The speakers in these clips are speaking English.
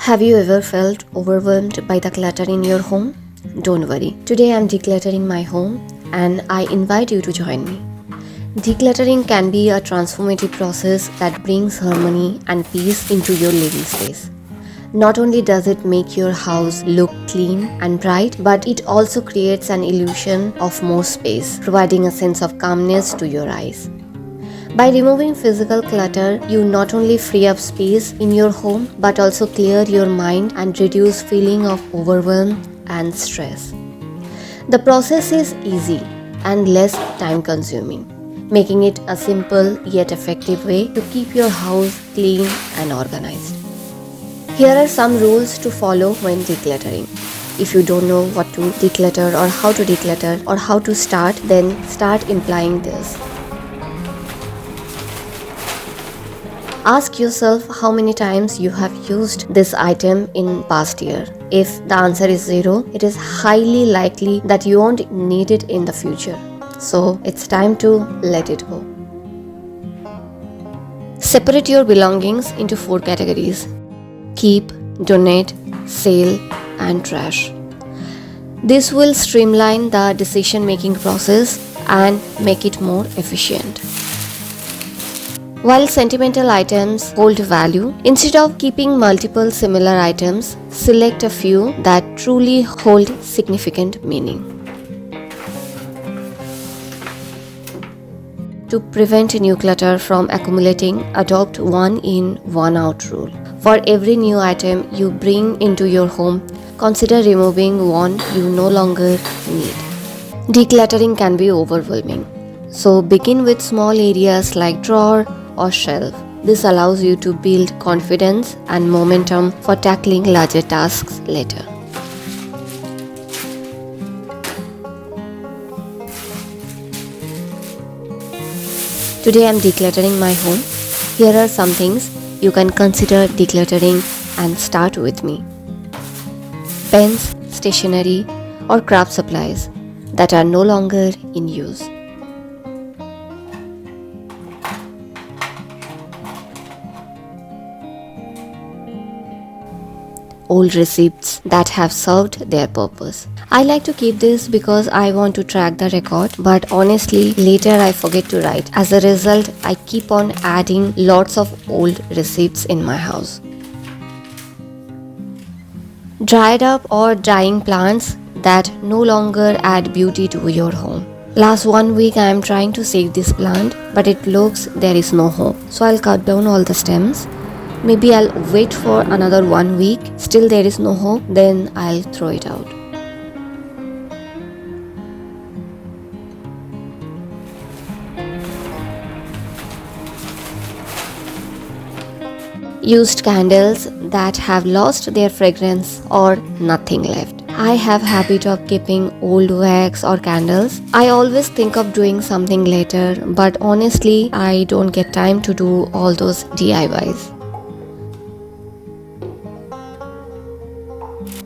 Have you ever felt overwhelmed by the clutter in your home? Don't worry. Today I'm decluttering my home and I invite you to join me. Decluttering can be a transformative process that brings harmony and peace into your living space. Not only does it make your house look clean and bright, but it also creates an illusion of more space, providing a sense of calmness to your eyes. By removing physical clutter, you not only free up space in your home but also clear your mind and reduce feeling of overwhelm and stress. The process is easy and less time consuming, making it a simple yet effective way to keep your house clean and organized. Here are some rules to follow when decluttering. If you don't know what to declutter or how to declutter or how to start, then start implying this. Ask yourself how many times you have used this item in past year. If the answer is 0, it is highly likely that you won't need it in the future. So it's time to let it go. Separate your belongings into 4 categories: keep, donate, sale, and trash. This will streamline the decision-making process and make it more efficient. While sentimental items hold value, instead of keeping multiple similar items, select a few that truly hold significant meaning. To prevent new clutter from accumulating, adopt one in, one out rule. For every new item you bring into your home, consider removing one you no longer need. Decluttering can be overwhelming, so begin with small areas like drawer or shelf. This allows you to build confidence and momentum for tackling larger tasks later. Today I'm decluttering my home. Here are some things you can consider decluttering and start with me. Pens, stationery, or craft supplies that are no longer in use. Old receipts that have served their purpose. I like to keep this because I want to track the record, but honestly, later I forget to write. As a result, I keep on adding lots of old receipts in my house. Dried up or dying plants that no longer add beauty to your home. Last 1 week I am trying to save this plant, but it looks there is no hope. So I'll cut down all the stems. Maybe I'll wait for another 1 week, still there is no hope, then I'll throw it out. Used candles that have lost their fragrance or nothing left. I have habit of keeping old wax or candles. I always think of doing something later, but honestly, I don't get time to do all those DIYs.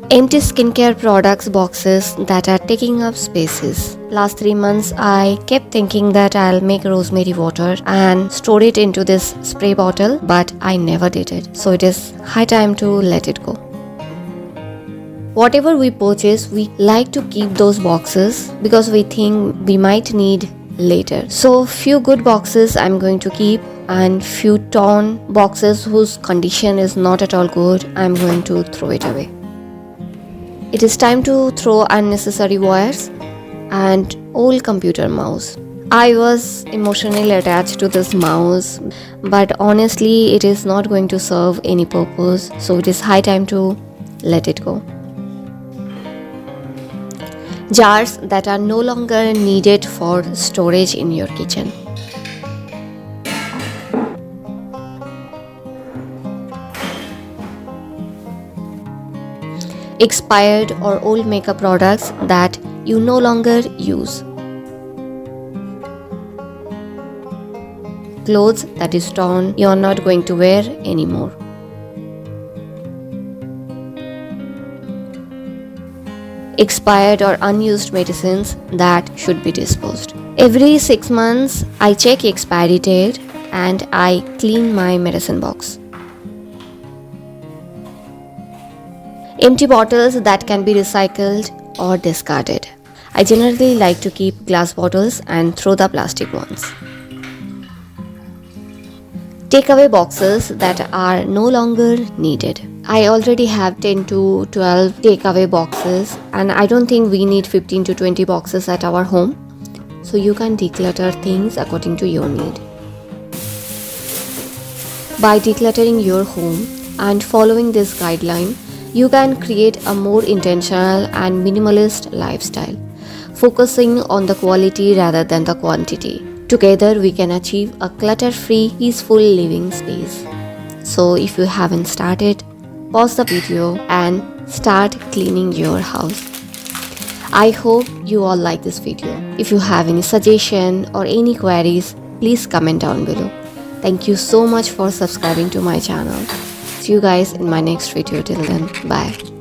Empty skincare products boxes that are taking up spaces. Last 3 months I kept thinking that I'll make rosemary water and store it into this spray bottle, but I never did it. So it is high time to let it go. Whatever we purchase, we like to keep those boxes because we think we might need later. So few good boxes I'm going to keep, and few torn boxes whose condition is not at all good, I'm going to throw it away. It is time to throw unnecessary wires and old computer mouse. I was emotionally attached to this mouse, but honestly it is not going to serve any purpose, so it is high time to let it go. Jars that are no longer needed for storage in your kitchen. Expired or old makeup products that you no longer use. Clothes that is torn, you are not going to wear anymore. Expired or unused medicines that should be disposed. Every 6 months, I check expiry date and I clean my medicine box. Empty bottles that can be recycled or discarded. I generally like to keep glass bottles and throw the plastic ones. Takeaway boxes that are no longer needed. I already have 10 to 12 takeaway boxes, and I don't think we need 15 to 20 boxes at our home. So you can declutter things according to your need. By decluttering your home and following this guideline, you can create a more intentional and minimalist lifestyle, focusing on the quality rather than the quantity. Together, we can achieve a clutter-free, peaceful living space. So if you haven't started, pause the video and start cleaning your house. I hope you all like this video. If you have any suggestion or any queries, please comment down below. Thank you so much for subscribing to my channel. See you guys in my next video. Till then, bye.